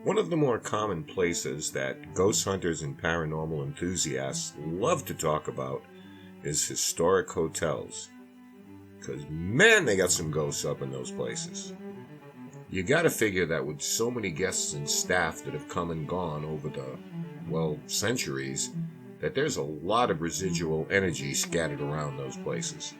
One of the more common places that ghost hunters and paranormal enthusiasts love to talk about is historic hotels. Because, man, they got some ghosts up in those places. You gotta figure that with so many guests and staff that have come and gone over the, centuries, that there's a lot of residual energy scattered around those places.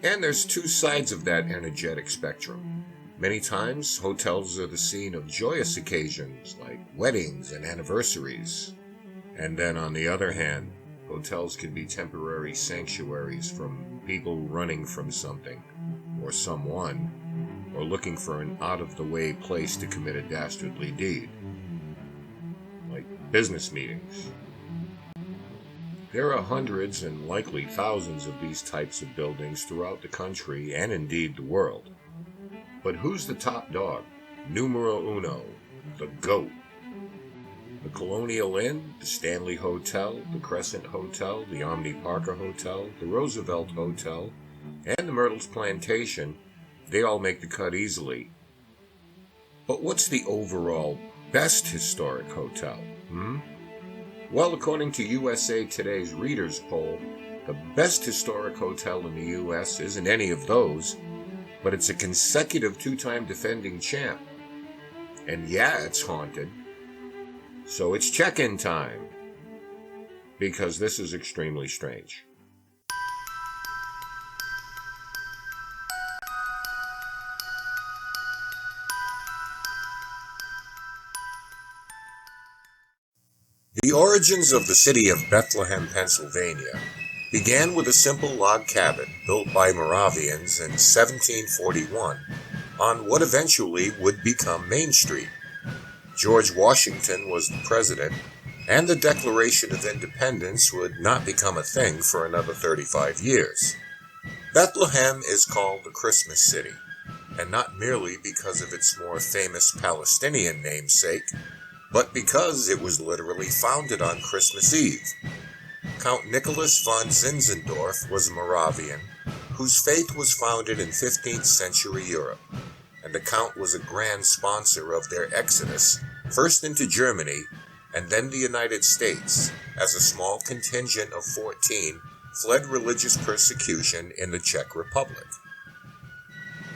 And there's two sides of that energetic spectrum. Many times, hotels are the scene of joyous occasions like weddings and anniversaries. And then on the other hand, hotels can be temporary sanctuaries from people running from something, or someone, or looking for an out-of-the-way place to commit a dastardly deed. Like business meetings. There are hundreds and likely thousands of these types of buildings throughout the country and indeed the world. But who's the top dog? Numero uno, the GOAT. The Colonial Inn, the Stanley Hotel, the Crescent Hotel, the Omni Parker Hotel, the Roosevelt Hotel, and the Myrtles Plantation, they all make the cut easily. But what's the overall best historic hotel? Well, according to USA Today's Readers Poll, the best historic hotel in the US isn't any of those, but it's a consecutive two-time defending champ. And yeah, it's haunted. So it's check-in time. Because this is extremely strange. The origins of the city of Bethlehem, Pennsylvania, began with a simple log cabin built by Moravians in 1741 on what eventually would become Main Street. George Washington was the president, and the Declaration of Independence would not become a thing for another 35 years. Bethlehem is called the Christmas City, and not merely because of its more famous Palestinian namesake, but because it was literally founded on Christmas Eve. Count Nicholas von Zinzendorf was a Moravian, whose faith was founded in 15th century Europe, and the Count was a grand sponsor of their exodus, first into Germany, and then the United States, as a small contingent of 14 fled religious persecution in the Czech Republic.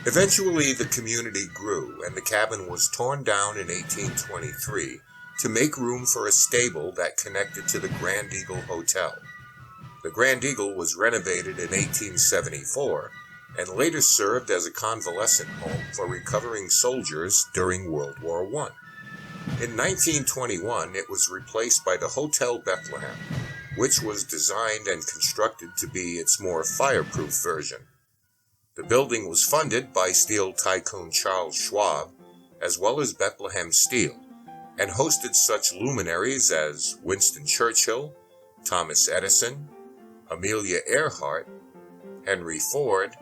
Eventually the community grew, and the cabin was torn down in 1823 to make room for a stable that connected to the Grand Eagle Hotel. The Grand Eagle was renovated in 1874 and later served as a convalescent home for recovering soldiers during World War I. In 1921, it was replaced by the Hotel Bethlehem, which was designed and constructed to be its more fireproof version. The building was funded by steel tycoon Charles Schwab, as well as Bethlehem Steel, and hosted such luminaries as Winston Churchill, Thomas Edison, Amelia Earhart, Henry Ford,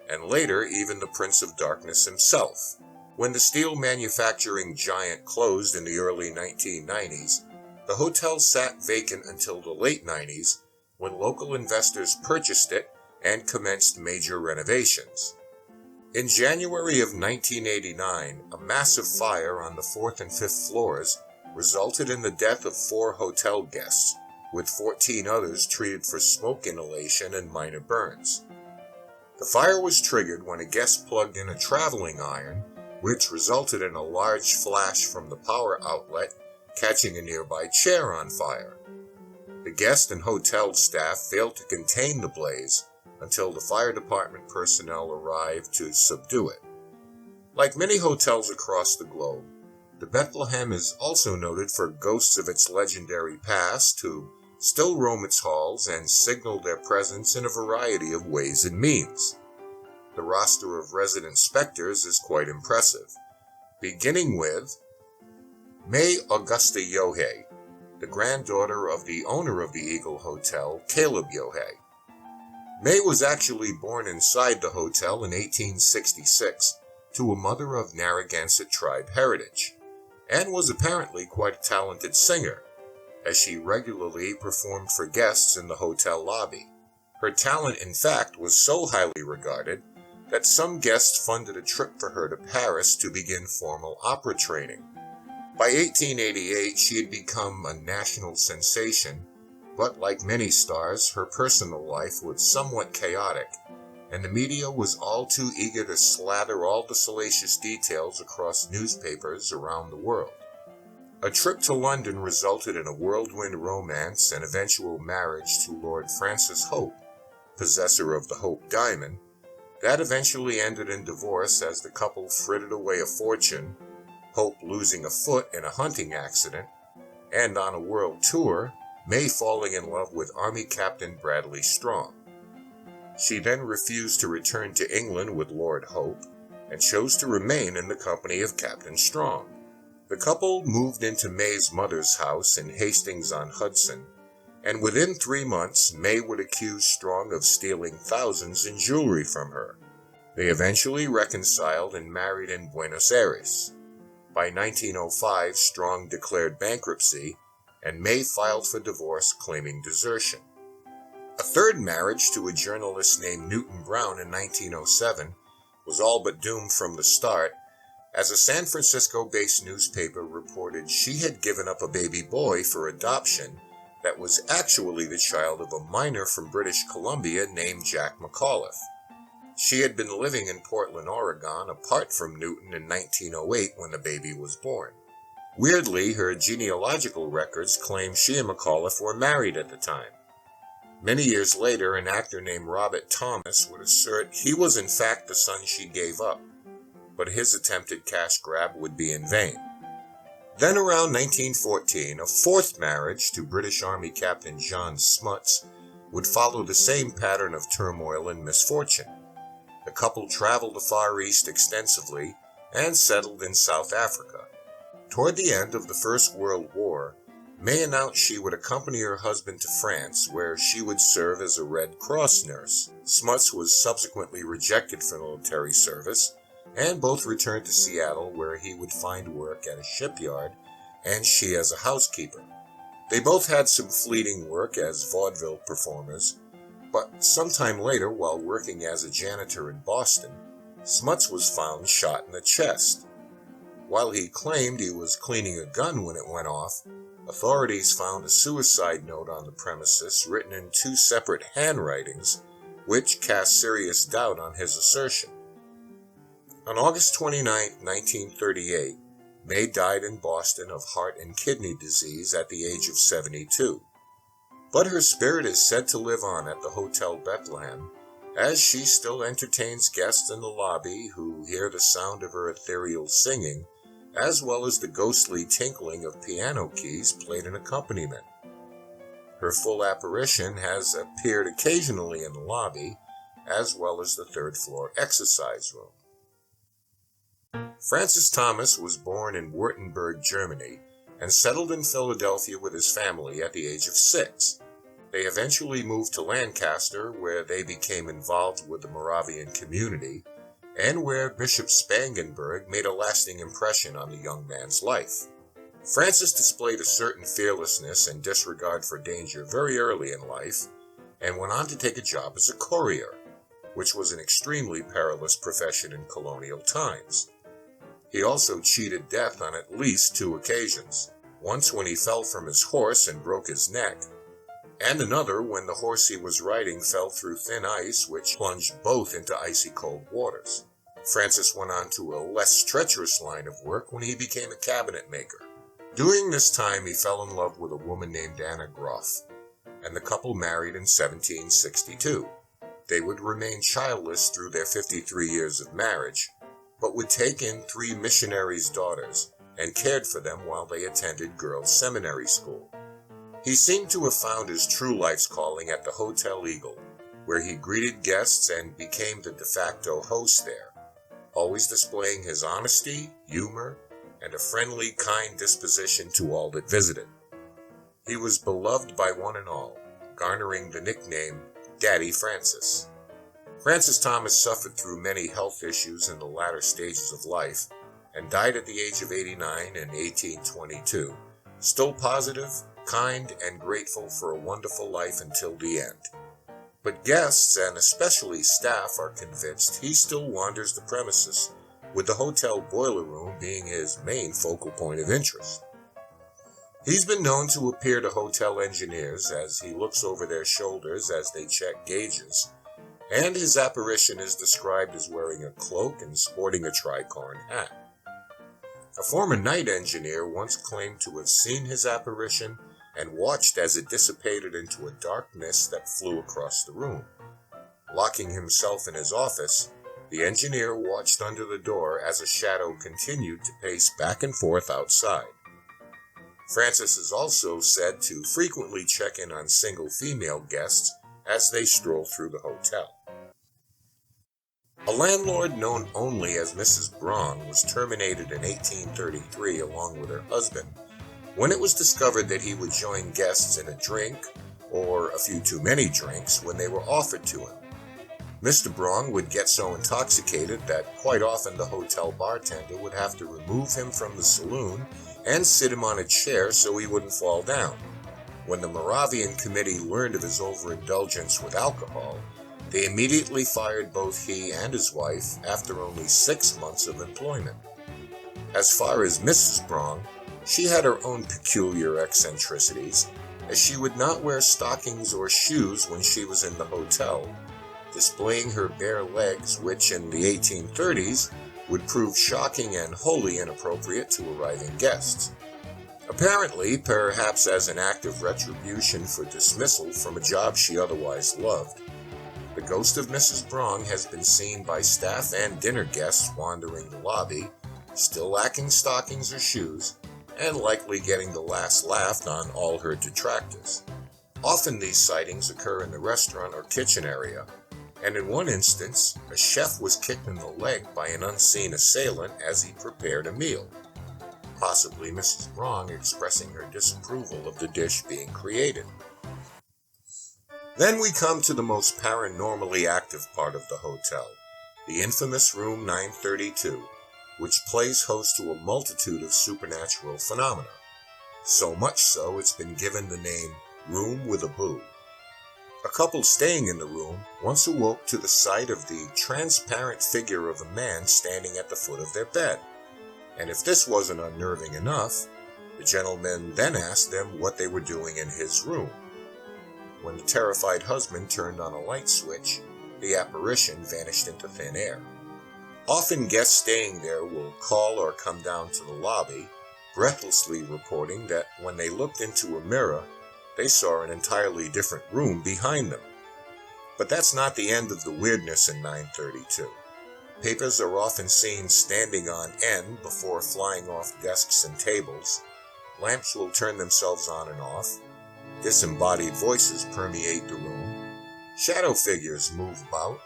and later even the Prince of Darkness himself. When the steel manufacturing giant closed in the early 1990s, the hotel sat vacant until the late 90s, when local investors purchased it and commenced major renovations. In January of 1989, a massive fire on the 4th and 5th floors resulted in the death of 4 hotel guests, with 14 others treated for smoke inhalation and minor burns. The fire was triggered when a guest plugged in a traveling iron, which resulted in a large flash from the power outlet catching a nearby chair on fire. The guest and hotel staff failed to contain the blaze until the fire department personnel arrived to subdue it. Like many hotels across the globe, the Bethlehem is also noted for ghosts of its legendary past who still roam its halls and signal their presence in a variety of ways and means. The roster of resident specters is quite impressive, beginning with May Augusta Yohei, the granddaughter of the owner of the Eagle Hotel, Caleb Yohei. May was actually born inside the hotel in 1866 to a mother of Narragansett tribe heritage, and was apparently quite a talented singer, as she regularly performed for guests in the hotel lobby. Her talent, in fact, was so highly regarded that some guests funded a trip for her to Paris to begin formal opera training. By 1888, she had become a national sensation, but like many stars, her personal life was somewhat chaotic, and the media was all too eager to slather all the salacious details across newspapers around the world. A trip to London resulted in a whirlwind romance and eventual marriage to Lord Francis Hope, possessor of the Hope Diamond. That eventually ended in divorce as the couple frittered away a fortune, Hope losing a foot in a hunting accident, and on a world tour, May falling in love with Army Captain Bradley Strong. She then refused to return to England with Lord Hope, and chose to remain in the company of Captain Strong. The couple moved into May's mother's house in Hastings-on-Hudson, and within 3 months, May would accuse Strong of stealing thousands in jewelry from her. They eventually reconciled and married in Buenos Aires. By 1905, Strong declared bankruptcy, and May filed for divorce claiming desertion. A third marriage to a journalist named Newton Brown in 1907 was all but doomed from the start, as a San Francisco-based newspaper reported she had given up a baby boy for adoption that was actually the child of a miner from British Columbia named Jack McAuliffe. She had been living in Portland, Oregon, apart from Newton in 1908 when the baby was born. Weirdly, her genealogical records claim she and McAuliffe were married at the time. Many years later, an actor named Robert Thomas would assert he was in fact the son she gave up, but his attempted cash grab would be in vain. Then around 1914, a fourth marriage to British Army Captain John Smuts would follow the same pattern of turmoil and misfortune. The couple traveled the Far East extensively and settled in South Africa. Toward the end of the First World War, May announced she would accompany her husband to France, where she would serve as a Red Cross nurse. Smuts was subsequently rejected for military service, and both returned to Seattle, where he would find work at a shipyard, and she as a housekeeper. They both had some fleeting work as vaudeville performers, but sometime later, while working as a janitor in Boston, Smuts was found shot in the chest. While he claimed he was cleaning a gun when it went off, authorities found a suicide note on the premises written in 2 separate handwritings, which cast serious doubt on his assertion. On August 29, 1938, May died in Boston of heart and kidney disease at the age of 72. But her spirit is said to live on at the Hotel Bethlehem, as she still entertains guests in the lobby who hear the sound of her ethereal singing, as well as the ghostly tinkling of piano keys played in accompaniment. Her full apparition has appeared occasionally in the lobby, as well as the third-floor exercise room. Francis Thomas was born in Württemberg, Germany, and settled in Philadelphia with his family at the age of 6. They eventually moved to Lancaster, where they became involved with the Moravian community, and where Bishop Spangenberg made a lasting impression on the young man's life. Francis displayed a certain fearlessness and disregard for danger very early in life, and went on to take a job as a courier, which was an extremely perilous profession in colonial times. He also cheated death on at least 2 occasions, once when he fell from his horse and broke his neck, and another when the horse he was riding fell through thin ice, which plunged both into icy cold waters. Francis went on to a less treacherous line of work when he became a cabinet maker. During this time, he fell in love with a woman named Anna Groff, and the couple married in 1762. They would remain childless through their 53 years of marriage, but would take in 3 missionaries' daughters and cared for them while they attended girls' seminary school. He seemed to have found his true life's calling at the Hotel Eagle, where he greeted guests and became the de facto host there, always displaying his honesty, humor, and a friendly, kind disposition to all that visited. He was beloved by one and all, garnering the nickname Daddy Francis. Francis Thomas suffered through many health issues in the latter stages of life, and died at the age of 89 in 1822, still positive, kind, and grateful for a wonderful life until the end. But guests, and especially staff, are convinced he still wanders the premises, with the hotel boiler room being his main focal point of interest. He's been known to appear to hotel engineers as he looks over their shoulders as they check gauges, and his apparition is described as wearing a cloak and sporting a tricorn hat. A former night engineer once claimed to have seen his apparition and watched as it dissipated into a dark mist that flew across the room. Locking himself in his office, the engineer watched under the door as a shadow continued to pace back and forth outside. Francis is also said to frequently check in on single female guests as they stroll through the hotel. A landlord known only as Mrs. Brong was terminated in 1833 along with her husband when it was discovered that he would join guests in a drink or a few too many drinks when they were offered to him. Mr. Brong would get so intoxicated that quite often the hotel bartender would have to remove him from the saloon and sit him on a chair so he wouldn't fall down. When the Moravian Committee learned of his overindulgence with alcohol, they immediately fired both he and his wife after only 6 months of employment. As far as Mrs. Brong, she had her own peculiar eccentricities, as she would not wear stockings or shoes when she was in the hotel, displaying her bare legs, which in the 1830s would prove shocking and wholly inappropriate to arriving guests. Apparently, perhaps as an act of retribution for dismissal from a job she otherwise loved, the ghost of Mrs. Brong has been seen by staff and dinner guests wandering the lobby, still lacking stockings or shoes, and likely getting the last laugh on all her detractors. Often these sightings occur in the restaurant or kitchen area, and in one instance, a chef was kicked in the leg by an unseen assailant as he prepared a meal, possibly Mrs. Brong expressing her disapproval of the dish being created. Then we come to the most paranormally active part of the hotel, the infamous room 932, which plays host to a multitude of supernatural phenomena. So much so it's been given the name Room with a Boo. A couple staying in the room once awoke to the sight of the transparent figure of a man standing at the foot of their bed, and if this wasn't unnerving enough, the gentleman then asked them what they were doing in his room. When the terrified husband turned on a light switch, the apparition vanished into thin air. Often guests staying there will call or come down to the lobby, breathlessly reporting that when they looked into a mirror, they saw an entirely different room behind them. But that's not the end of the weirdness in 932. Papers are often seen standing on end before flying off desks and tables. Lamps will turn themselves on and off. Disembodied voices permeate the room. Shadow figures move about.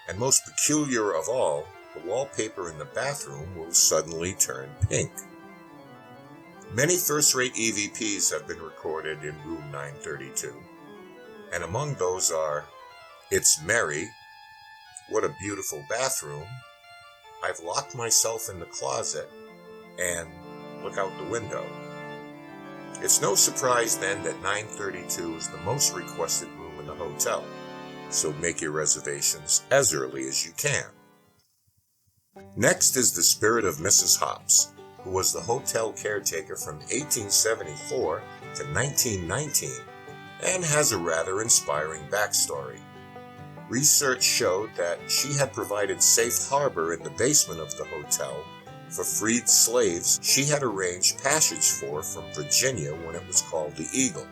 And most peculiar of all, the wallpaper in the bathroom will suddenly turn pink. Many first-rate EVPs have been recorded in room 932, and among those are It's Merry, What a Beautiful Bathroom, I've Locked Myself in the Closet, and Look Out the Window. It's no surprise then that 932 is the most requested room in the hotel, so make your reservations as early as you can. Next is the spirit of Mrs. Hops, who was the hotel caretaker from 1874 to 1919, and has a rather inspiring backstory. Research showed that she had provided safe harbor in the basement of the hotel for freed slaves she had arranged passage for from Virginia when it was called the Eagle.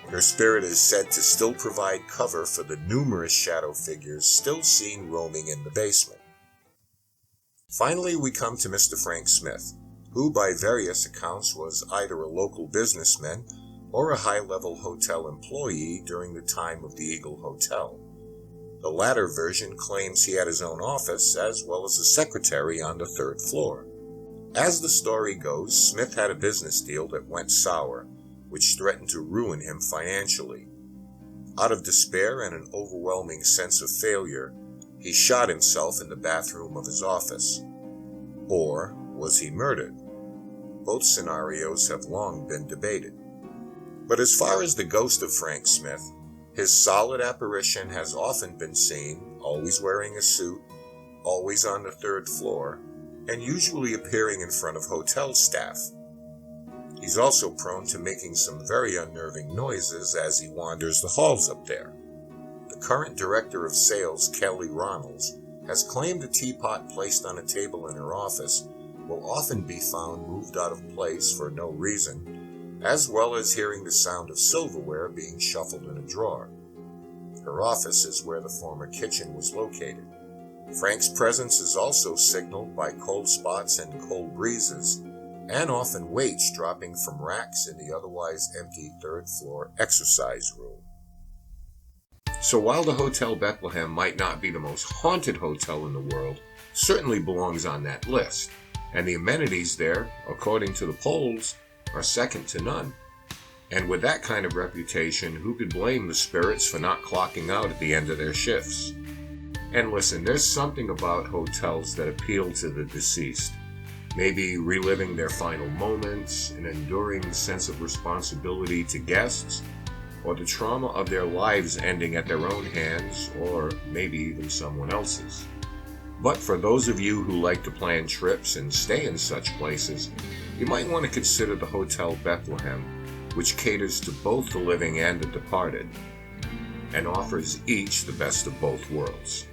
Her spirit is said to still provide cover for the numerous shadow figures still seen roaming in the basement. Finally, we come to Mr. Frank Smith, who by various accounts was either a local businessman or a high-level hotel employee during the time of the Eagle Hotel. The latter version claims he had his own office as well as a secretary on the 3rd floor. As the story goes, Smith had a business deal that went sour, which threatened to ruin him financially. Out of despair and an overwhelming sense of failure, he shot himself in the bathroom of his office. Or was he murdered? Both scenarios have long been debated. But as far as the ghost of Frank Smith, his solid apparition has often been seen, always wearing a suit, always on the 3rd floor, and usually appearing in front of hotel staff. He's also prone to making some very unnerving noises as he wanders the halls up there. The current director of sales, Kelly Ronalds, has claimed a teapot placed on a table in her office will often be found moved out of place for no reason, as well as hearing the sound of silverware being shuffled in a drawer. Her office is where the former kitchen was located. Frank's presence is also signaled by cold spots and cold breezes, and often weights dropping from racks in the otherwise empty third-floor exercise room. So while the Hotel Bethlehem might not be the most haunted hotel in the world, certainly belongs on that list, and the amenities there, according to the polls, are second to none. And with that kind of reputation, who could blame the spirits for not clocking out at the end of their shifts? And listen, there's something about hotels that appeal to the deceased. Maybe reliving their final moments, an enduring sense of responsibility to guests, or the trauma of their lives ending at their own hands, or maybe even someone else's. But for those of you who like to plan trips and stay in such places, you might want to consider the Hotel Bethlehem, which caters to both the living and the departed, and offers each the best of both worlds.